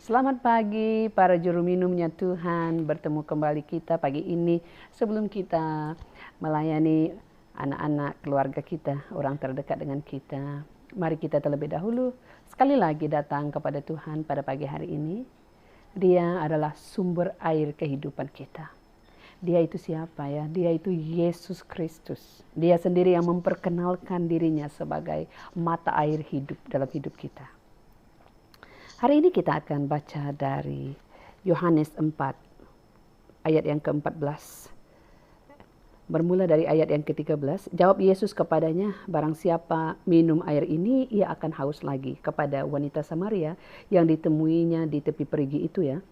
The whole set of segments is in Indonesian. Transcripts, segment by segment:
Selamat pagi para juru minumnya Tuhan, bertemu kembali kita pagi ini sebelum kita melayani anak-anak keluarga kita, orang terdekat dengan kita. Mari kita terlebih dahulu sekali lagi datang kepada Tuhan pada pagi hari ini. Dia adalah sumber air kehidupan kita. Dia itu siapa ya? Dia itu Yesus Kristus. Dia sendiri yang memperkenalkan dirinya sebagai mata air hidup dalam hidup kita. Hari ini kita akan baca dari Yohanes 4 ayat yang ke-14. Bermula dari ayat yang ke-13, jawab Yesus kepadanya, barang siapa minum air ini, ia akan haus lagi. Kepada wanita Samaria yang ditemuinya di tepi perigi itu ya.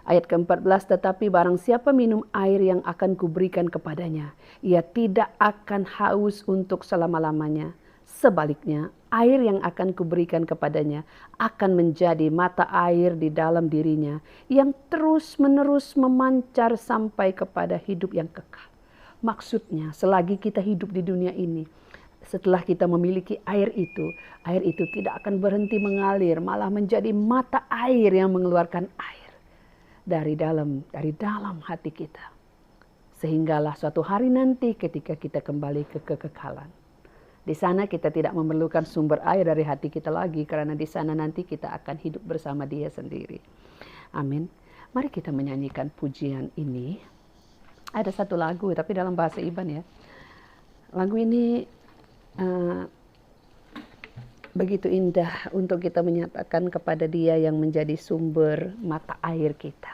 Ayat ke-14, tetapi barang siapa minum air yang akan kuberikan kepadanya, ia tidak akan haus untuk selama-lamanya. Sebaliknya, air yang akan kuberikan kepadanya akan menjadi mata air di dalam dirinya yang terus-menerus memancar sampai kepada hidup yang kekal. Maksudnya, selagi kita hidup di dunia ini, setelah kita memiliki air itu tidak akan berhenti mengalir, malah menjadi mata air yang mengeluarkan air dari dalam hati kita. Sehinggalah suatu hari nanti ketika kita kembali ke kekekalan. Di sana kita tidak memerlukan sumber air dari hati kita lagi, karena di sana nanti kita akan hidup bersama Dia sendiri. Amin. Mari kita menyanyikan pujian ini. Ada satu lagu tapi dalam bahasa Iban ya. Lagu ini begitu indah untuk kita menyatakan kepada Dia yang menjadi sumber mata air kita.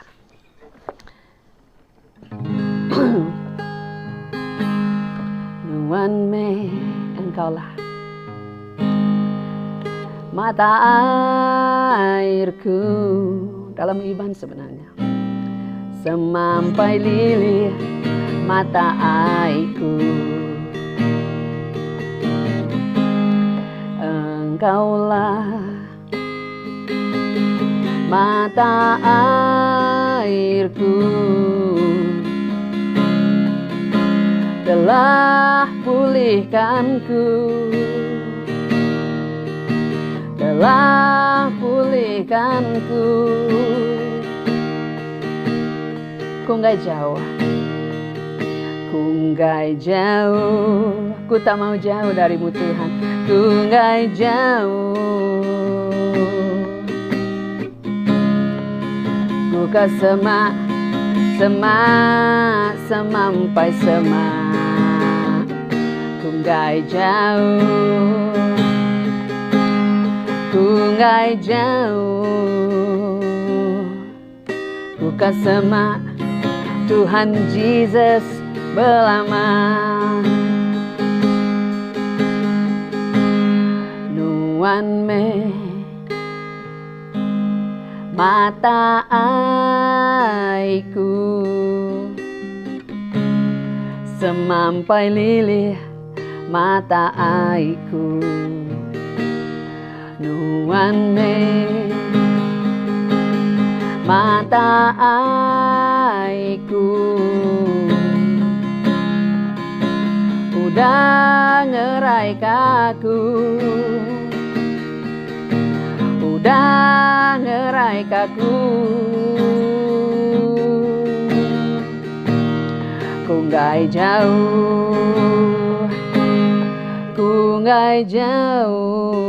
Nuan me engkaulah mata airku, dalam Iban sebenarnya. Semampai lilih mata airku, engkaulah mata airku, telah pulihkanku, telah pulihkanku. Ku nggak jauh, ku nggak jauh, ku tak mau jauh darimu Tuhan, ku nggak jauh. Ku ke semak, semampai semak, ku nggak jauh, ku nggak jauh. Ku ke semak Tuhan Yesus belama. Nuan me mata airku, semampai lilih mata airku. Nuan me mata airku, udah ngerai kaku, udah ngerai kaku. Ku nggak jauh, ku nggak jauh.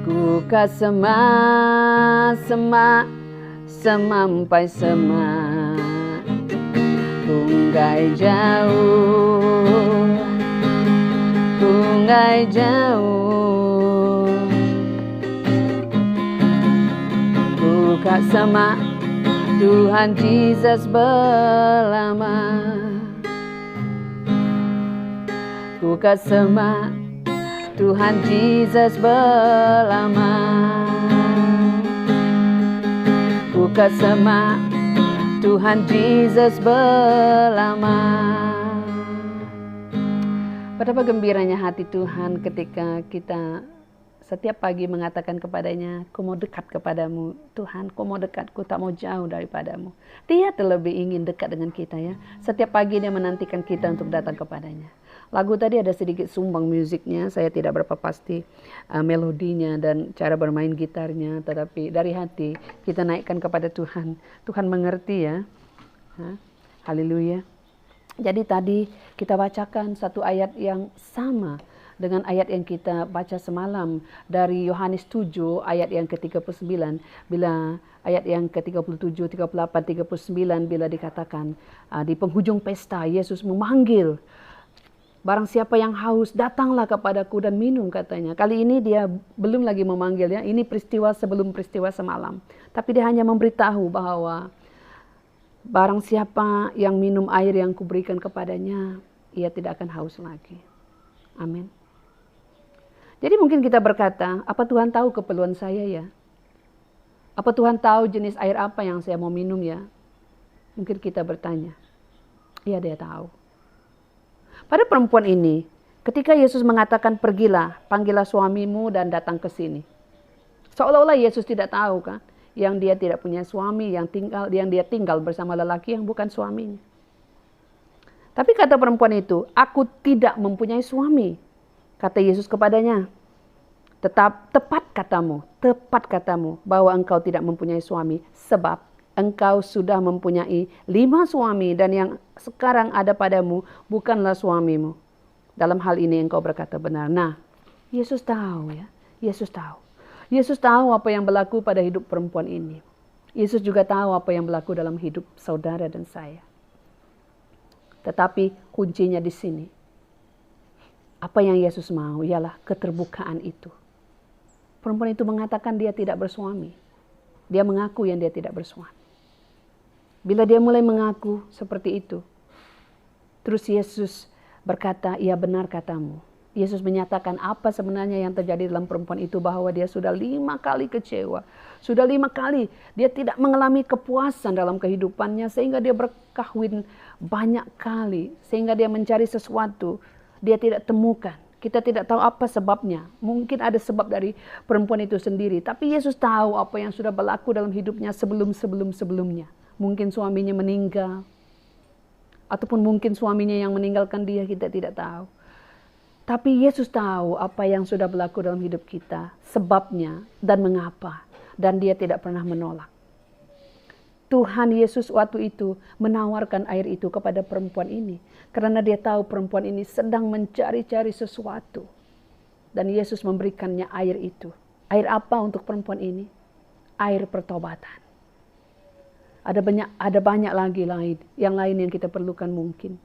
Ku ke semak, semampai semak, ku nggak jauh, ku nggak jauh. Ku ke semak Tuhan Yesus belama. Ku ke semak Tuhan Yesus belama. Ku ke semak Tuhan Yesus belama. Betapa gembiranya hati Tuhan ketika kita setiap pagi mengatakan kepadanya, ku mau dekat kepadamu Tuhan, ku mau dekat, ku tak mau jauh daripadamu. Dia terlebih ingin dekat dengan kita ya. Setiap pagi Dia menantikan kita untuk datang kepadanya. Lagu tadi ada sedikit sumbang musiknya, saya tidak berapa pasti melodinya dan cara bermain gitarnya, tetapi dari hati kita naikkan kepada Tuhan. Tuhan mengerti ya. Haleluya. Jadi tadi kita bacakan satu ayat yang sama dengan ayat yang kita baca semalam dari Yohanes 7 ayat yang ke-39, bila ayat yang ke-37, 38, 39 bila dikatakan di penghujung pesta Yesus memanggil, barang siapa yang haus datanglah kepadaku dan minum, katanya. Kali ini dia belum lagi memanggil ya, ini peristiwa sebelum peristiwa semalam. Tapi dia hanya memberitahu bahwa barang siapa yang minum air yang kuberikan kepadanya, ia tidak akan haus lagi. Amin. Jadi mungkin kita berkata, apa Tuhan tahu keperluan saya ya? Apa Tuhan tahu jenis air apa yang saya mau minum ya? Mungkin kita bertanya. Iya, dia tahu. Pada perempuan ini, ketika Yesus mengatakan pergilah, panggillah suamimu dan datang ke sini. Seolah-olah Yesus tidak tahu kan, yang dia tidak punya suami, yang dia tinggal bersama lelaki yang bukan suaminya. Tapi kata perempuan itu, aku tidak mempunyai suami. Kata Yesus kepadanya, tepat katamu bahwa engkau tidak mempunyai suami, sebab engkau sudah mempunyai 5 suami dan yang sekarang ada padamu bukanlah suamimu. Dalam hal ini engkau berkata benar. Nah, Yesus tahu ya. Yesus tahu. Yesus tahu apa yang berlaku pada hidup perempuan ini. Yesus juga tahu apa yang berlaku dalam hidup saudara dan saya. Tetapi kuncinya di sini. Apa yang Yesus mau ialah keterbukaan itu. Perempuan itu mengatakan dia tidak bersuami. Dia mengaku yang dia tidak bersuami. Bila dia mulai mengaku seperti itu, terus Yesus berkata, iya benar katamu. Yesus menyatakan apa sebenarnya yang terjadi dalam perempuan itu, bahwa dia sudah 5 kali kecewa. Sudah 5 kali dia tidak mengalami kepuasan dalam kehidupannya, sehingga dia berkahwin banyak kali. Sehingga dia mencari sesuatu, dia tidak temukan. Kita tidak tahu apa sebabnya. Mungkin ada sebab dari perempuan itu sendiri. Tapi Yesus tahu apa yang sudah berlaku dalam hidupnya sebelumnya. Mungkin suaminya meninggal. Ataupun mungkin suaminya yang meninggalkan dia, kita tidak tahu. Tapi Yesus tahu apa yang sudah berlaku dalam hidup kita. Sebabnya dan mengapa. Dan dia tidak pernah menolak. Tuhan Yesus waktu itu menawarkan air itu kepada perempuan ini. Karena dia tahu perempuan ini sedang mencari-cari sesuatu. Dan Yesus memberikannya air itu. Air apa untuk perempuan ini? Air pertobatan. Ada banyak lagi yang lain yang kita perlukan mungkin.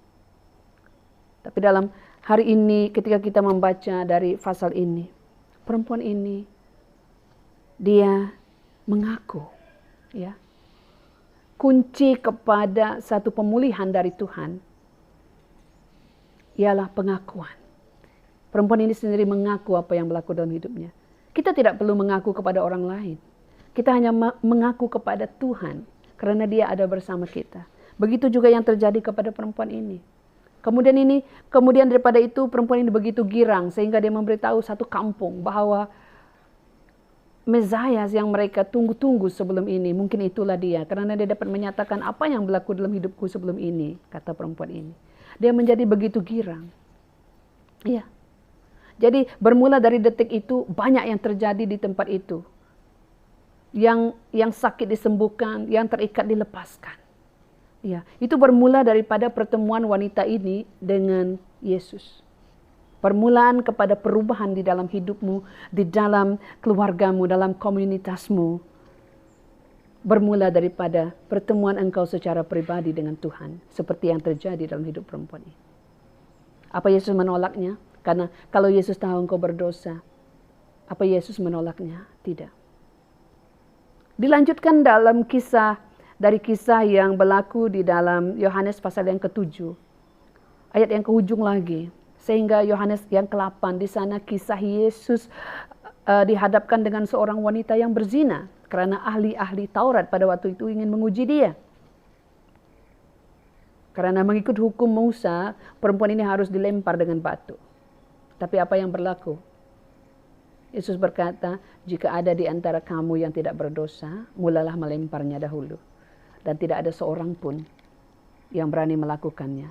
Tapi dalam hari ini ketika kita membaca dari pasal ini, perempuan ini dia mengaku ya. Kunci kepada satu pemulihan dari Tuhan ialah pengakuan. Perempuan ini sendiri mengaku apa yang berlaku dalam hidupnya. Kita tidak perlu mengaku kepada orang lain. Kita hanya mengaku kepada Tuhan karena dia ada bersama kita. Begitu juga yang terjadi kepada perempuan ini. Kemudian daripada itu perempuan ini begitu girang sehingga dia memberitahu satu kampung bahwa Mesias yang mereka tunggu-tunggu sebelum ini, mungkin itulah dia. Karena dia dapat menyatakan apa yang berlaku dalam hidupku sebelum ini, kata perempuan ini. Dia menjadi begitu girang. Iya. Jadi bermula dari detik itu banyak yang terjadi di tempat itu. Yang sakit disembuhkan, yang terikat dilepaskan. Ya, itu bermula daripada pertemuan wanita ini dengan Yesus. Permulaan kepada perubahan di dalam hidupmu, di dalam keluargamu, dalam komunitasmu. Bermula daripada pertemuan engkau secara pribadi dengan Tuhan. Seperti yang terjadi dalam hidup perempuan ini. Apa Yesus menolaknya? Karena kalau Yesus tahu engkau berdosa, apa Yesus menolaknya? Tidak. Dilanjutkan dalam kisah yang berlaku di dalam Yohanes pasal yang ke-7. Ayat yang ke ujung lagi. Sehingga Yohanes yang ke-8 di sana kisah Yesus dihadapkan dengan seorang wanita yang berzina. Karena ahli-ahli Taurat pada waktu itu ingin menguji dia. Karena mengikut hukum Musa, perempuan ini harus dilempar dengan batu. Tapi apa yang berlaku? Yesus berkata, jika ada di antara kamu yang tidak berdosa, mulalah melemparnya dahulu. Dan tidak ada seorang pun yang berani melakukannya.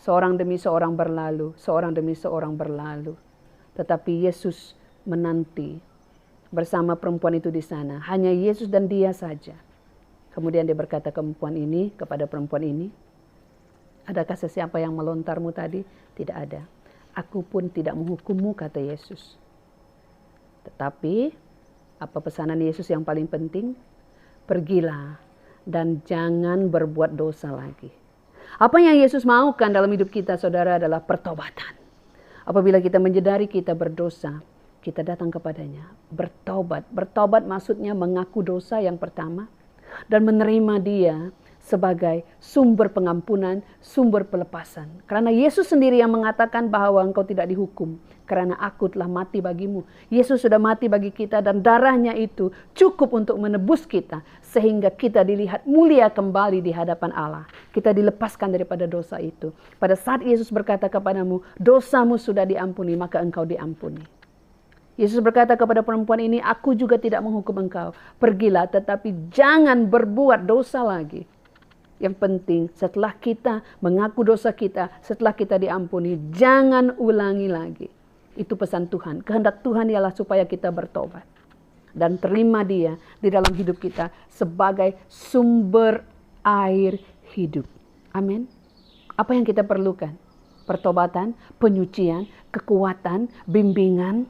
Seorang demi seorang berlalu, seorang demi seorang berlalu. Tetapi Yesus menanti bersama perempuan itu di sana. Hanya Yesus dan dia saja. Kemudian dia berkata kepada perempuan ini, adakah sesiapa yang melontarmu tadi? Tidak ada. Aku pun tidak menghukummu, kata Yesus. Tetapi apa pesanan Yesus yang paling penting? Pergilah dan jangan berbuat dosa lagi. Apa yang Yesus maukan dalam hidup kita, saudara, adalah pertobatan. Apabila kita menyadari kita berdosa, kita datang kepadanya, bertobat. Bertobat maksudnya mengaku dosa yang pertama, dan menerima dia sebagai sumber pengampunan, sumber pelepasan. Karena Yesus sendiri yang mengatakan bahwa engkau tidak dihukum, karena aku telah mati bagimu. Yesus sudah mati bagi kita dan darahnya itu cukup untuk menebus kita. Sehingga kita dilihat mulia kembali di hadapan Allah. Kita dilepaskan daripada dosa itu. Pada saat Yesus berkata kepadamu, dosamu sudah diampuni, maka engkau diampuni. Yesus berkata kepada perempuan ini, aku juga tidak menghukum engkau. Pergilah, tetapi jangan berbuat dosa lagi. Yang penting setelah kita mengaku dosa kita, setelah kita diampuni, jangan ulangi lagi. Itu pesan Tuhan. Kehendak Tuhan ialah supaya kita bertobat. Dan terima dia di dalam hidup kita sebagai sumber air hidup. Amin. Apa yang kita perlukan? Pertobatan, penyucian, kekuatan, bimbingan.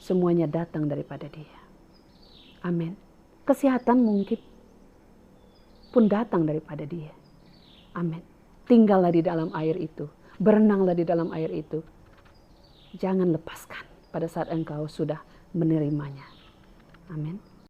Semuanya datang daripada dia. Amin. Kesehatan mungkin pun datang daripada dia. Amin. Tinggallah di dalam air itu. Berenanglah di dalam air itu. Jangan lepaskan pada saat engkau sudah menerimanya. Amin.